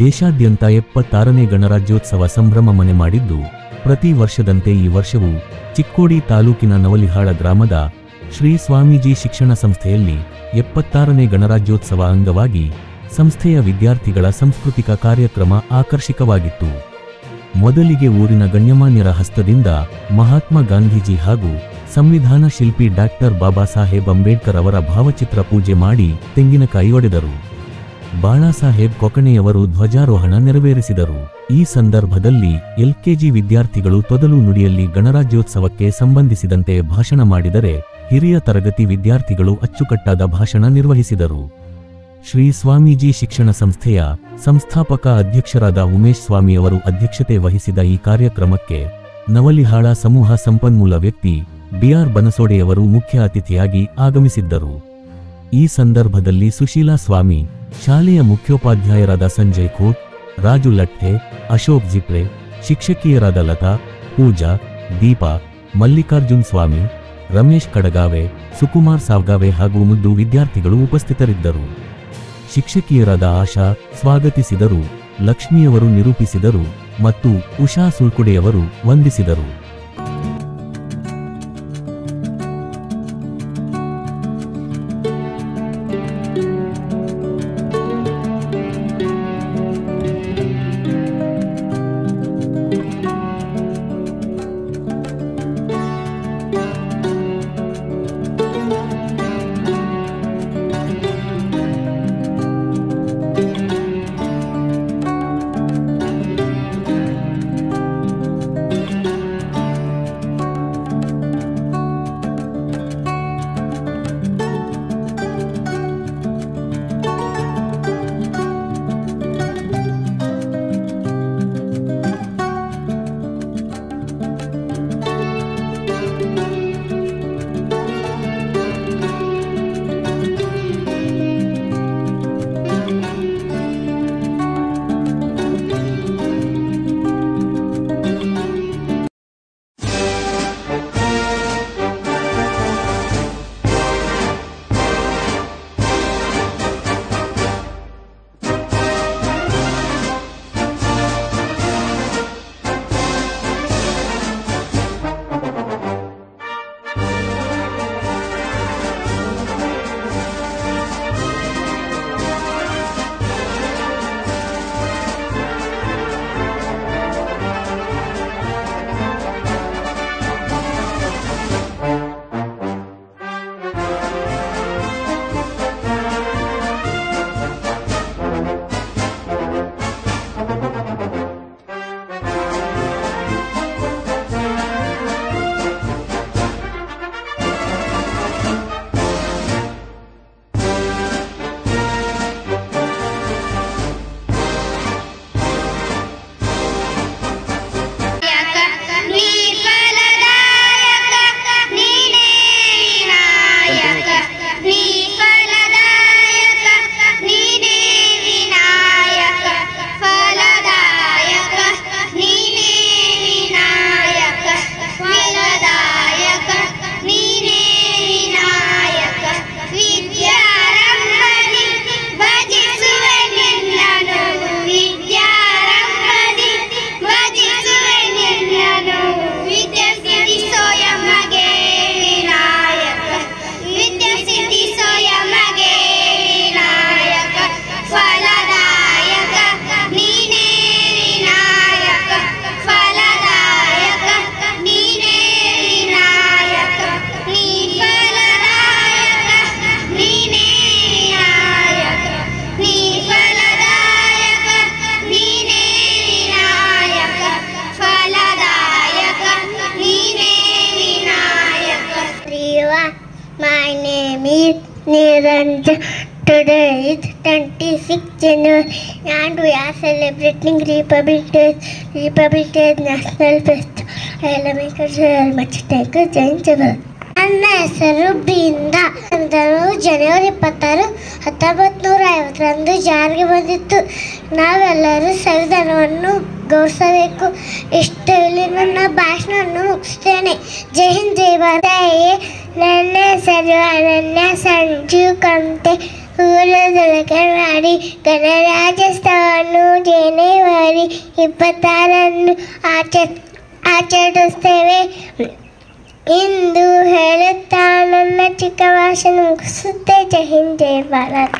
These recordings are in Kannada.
ದೇಶಾದ್ಯಂತ 76ನೇ ಗಣರಾಜ್ಯೋತ್ಸವ ಸಂಭ್ರಮ ಮನೆ ಮಾಡಿದ್ದು, ಪ್ರತಿ ವರ್ಷದಂತೆ ಈ ವರ್ಷವೂ ಚಿಕ್ಕೋಡಿ ತಾಲೂಕಿನ ನವಲಿಹಾಳ ಗ್ರಾಮದ ಶ್ರೀ ಸ್ವಾಮೀಜಿ ಶಿಕ್ಷಣ ಸಂಸ್ಥೆಯಲ್ಲಿ 76ನೇ ಗಣರಾಜ್ಯೋತ್ಸವ ಅಂಗವಾಗಿ ಸಂಸ್ಥೆಯ ವಿದ್ಯಾರ್ಥಿಗಳ ಸಾಂಸ್ಕೃತಿಕ ಕಾರ್ಯಕ್ರಮ ಆಕರ್ಷಕವಾಗಿತ್ತು. ಮೊದಲಿಗೆ ಊರಿನ ಗಣ್ಯಮಾನ್ಯರ ಹಸ್ತದಿಂದ ಮಹಾತ್ಮ ಗಾಂಧೀಜಿ ಹಾಗೂ ಸಂವಿಧಾನ ಶಿಲ್ಪಿ ಡಾಕ್ಟರ್ ಬಾಬಾ ಸಾಹೇಬ್ ಅಂಬೇಡ್ಕರ್ ಅವರ ಭಾವಚಿತ್ರ ಪೂಜೆ ಮಾಡಿ ತೆಂಗಿನಕಾಯಿ ಒಡೆದರು. ಬಾಳಾಸಾಹೇಬ್ ಕೊಕಣೆಯವರು ಧ್ವಜಾರೋಹಣ ನೆರವೇರಿಸಿದರು. ಈ ಸಂದರ್ಭದಲ್ಲಿ ಎಲ್ಕೆಜಿ ವಿದ್ಯಾರ್ಥಿಗಳು ತೊದಲು ನುಡಿಯಲ್ಲಿ ಗಣರಾಜ್ಯೋತ್ಸವಕ್ಕೆ ಸಂಬಂಧಿಸಿದಂತೆ ಭಾಷಣ ಮಾಡಿದರೆ, ಹಿರಿಯ ತರಗತಿ ವಿದ್ಯಾರ್ಥಿಗಳು ಅಚ್ಚುಕಟ್ಟಾದ ಭಾಷಣ ನಿರ್ವಹಿಸಿದರು. ಶ್ರೀ ಸ್ವಾಮೀಜಿ ಶಿಕ್ಷಣ ಸಂಸ್ಥೆಯ ಸಂಸ್ಥಾಪಕ ಅಧ್ಯಕ್ಷರಾದ ಉಮೇಶ್ ಸ್ವಾಮಿಯವರು ಅಧ್ಯಕ್ಷತೆ ವಹಿಸಿದ ಈ ಕಾರ್ಯಕ್ರಮಕ್ಕೆ ನವಲಿಹಾಳ ಸಮೂಹ ಸಂಪನ್ಮೂಲ ವ್ಯಕ್ತಿ ಬಿಆರ್ ಬನಸೋಡೆಯವರು ಮುಖ್ಯ ಅತಿಥಿಯಾಗಿ ಆಗಮಿಸಿದ್ದರು. ಈ ಸಂದರ್ಭದಲ್ಲಿ ಸುಶೀಲಾ ಸ್ವಾಮಿ, ಶಾಲೆಯ ಮುಖ್ಯೋಪಾಧ್ಯಾಯರಾದ ಸಂಜಯ್ ಖೋಟ್, ರಾಜು ಲಠ್ಠೆ, ಅಶೋಕ್ ಜಿಪ್ರೆ, ಶಿಕ್ಷಕಿಯರಾದ ಲತಾ, ಪೂಜಾ, ದೀಪಾ, ಮಲ್ಲಿಕಾರ್ಜುನ್ ಸ್ವಾಮಿ, ರಮೇಶ್ ಕಡಗಾವೆ, ಸುಕುಮಾರ್ ಸಾವ್ಗಾವೆ ಹಾಗೂ ಮುದ್ದು ವಿದ್ಯಾರ್ಥಿಗಳು ಉಪಸ್ಥಿತರಿದ್ದರು. ಶಿಕ್ಷಕಿಯರಾದ ಆಶಾ ಸ್ವಾಗತಿಸಿದರು, ಲಕ್ಷ್ಮಿಯವರು ನಿರೂಪಿಸಿದರು ಮತ್ತು ಉಷಾ ಸುಳ್ಕುಡೆಯವರು ವಂದಿಸಿದರು. My name is Niranjan. Today is 26th January and we are celebrating Republic Day National Festival. I will make a share much take a change. ನನ್ನ ಹೆಸರು ಬೃಂದ. ಜನವರಿ 26, 1950 ಜಾರಿಗೆ ಬಂದಿತ್ತು. ನಾವೆಲ್ಲರೂ ಸಂವಿಧಾನವನ್ನು ಗೌರವಿಸಬೇಕು. ಇಷ್ಟು ಹೇಳಿ ನನ್ನ ಭಾಷಣವನ್ನು ಮುಗಿಸ್ತೇನೆ. ಜೈ ಹಿಂದ್, ಜೈ ಭಾರತ. ನನ್ನ ಹೆಸರು ಅನನ್ಯ ಸಂಜೀವ್ ಕಂತೆ. ಊರದೊಳಗೆ ಮಾಡಿ ಗಣರಾಜ್ಯೋತ್ಸವವನ್ನು ಜನವರಿ 26 ಆಚರಿಸ್ತೇವೆ ಎಂದು ಹೇಳುತ್ತಾ ನನ್ನ ಚಿಕ್ಕ ಭಾಷಣ ಮುಗಿಸುತ್ತೆ. ಜೈ ಹಿಂದ್, ಜೈ Bharat.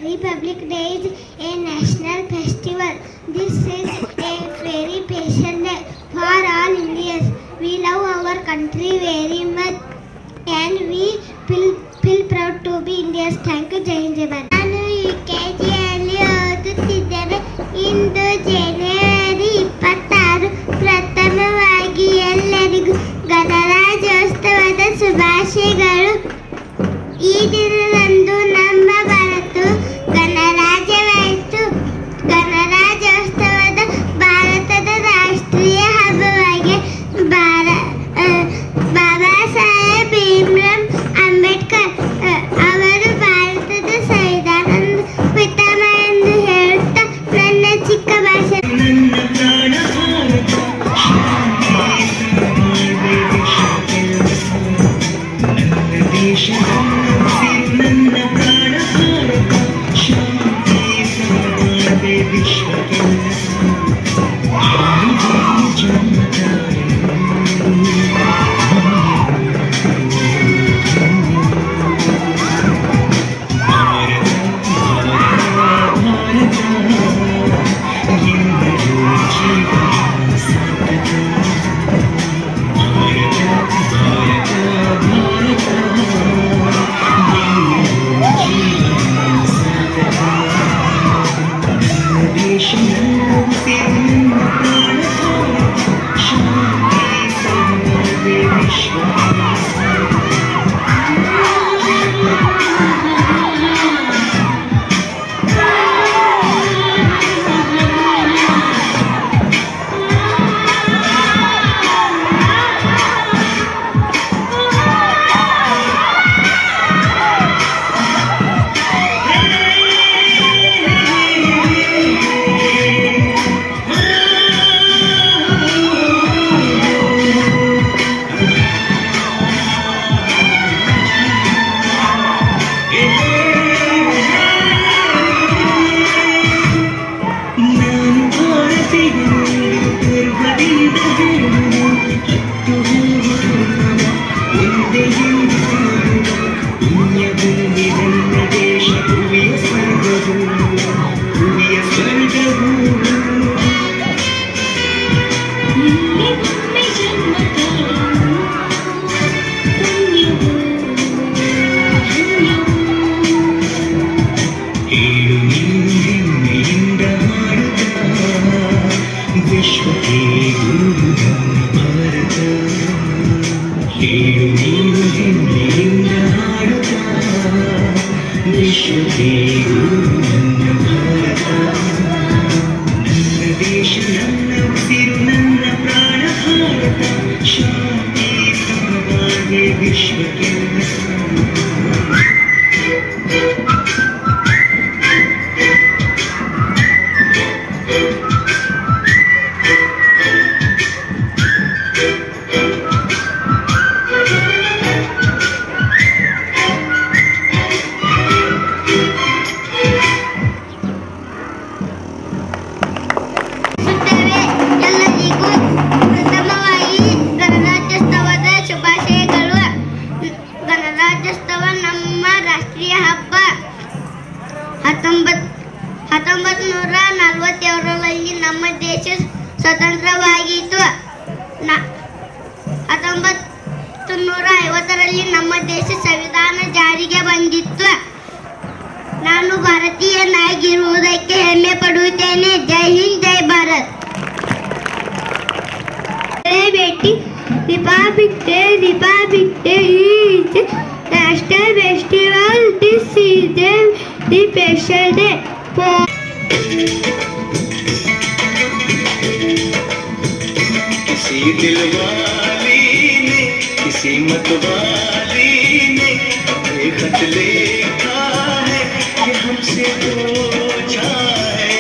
Republic Day is a national festival. This is a very special day for all Indians. We love our country very much and we feel proud to be Indians. Thank you. Jai Hind, Jai Bharat. ನಾನು UKGಯಲ್ಲಿ ಓದುತ್ತಿದ್ದೇನೆ. ಇಂದು ಜನವರಿ 26 ಪ್ರಥಮವಾಗಿ ಎಲ್ಲರಿಗೂ ಗಣರಾಜ್ಯೋತ್ಸವದ ಶುಭಾಶಯಗಳು. ಈ ದಿನದಂದು ನಮ್ಮ ಭಾರತವು ಗಣರಾಜ್ಯವಾಯಿತು. ಗಣರಾಜ್ಯೋತ್ಸವದ ಭಾರತದ ರಾಷ್ಟ್ರೀಯ ಹಬ್ಬವಾಗಿ ಬಾಬಾ ಸಾಹೇಬ್ ಭೀಮ್ರಾವ್ ಅಂಬೇಡ್ಕರ್ ಅವರು ಭಾರತದ ಸಂವಿಧಾನದ ಪಿತಾಮಹ ಎಂದು ಹೇಳುತ್ತಾ ನನ್ನ ಚಿಕ್ಕ ಭಾಷೆ ಸ್ವತಂತ್ರವಾಗಿತ್ತು. 1950ರಲ್ಲಿ ನಮ್ಮ ದೇಶ ಸಂವಿಧಾನ ಜಾರಿಗೆ ಬಂದಿತ್ತು. ನಾನು ಭಾರತೀಯನಾಗಿರುವುದಕ್ಕೆ ಹೆಮ್ಮೆ ಪಡುತ್ತೇನೆ. ಜೈ ಹಿಂದ್, ಜೈ ಭಾರತ್. ಬೇಟಿ republic day is national festival. This is the special day for किसी दिल वाली ने किसी मत वाली ने अपने खत लिखा है कि हमसे पूछा है.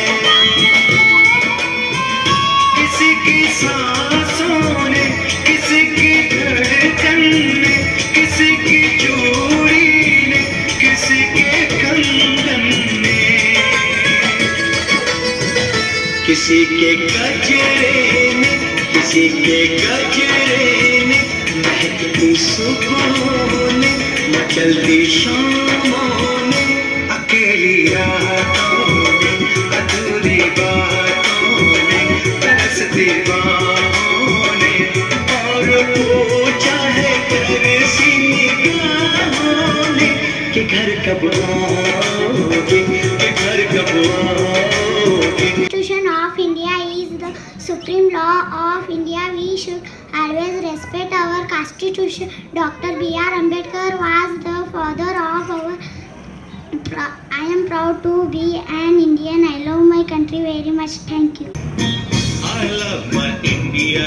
किसी की सांसों ने, किसी की धड़कन ने, किसी की चूड़ी ने, किसी के कंगन ने, किसी के गजरे ने, किसी के गजरे ने, महकती सुबहों ने, मचलती शामों ने, अकेली रातों ने, अधूरी बातों ने, तरसती बाहों ने, और पूछा है तरसी निगाहों ने कि घर कब आओगे, कि घर कब आओगे. Constitution of India is the supreme law of India. We should always respect our constitution. Dr. B.R. Ambedkar was the father of our. I am proud to be an Indian. I love my country very much. Thank you. I love my India.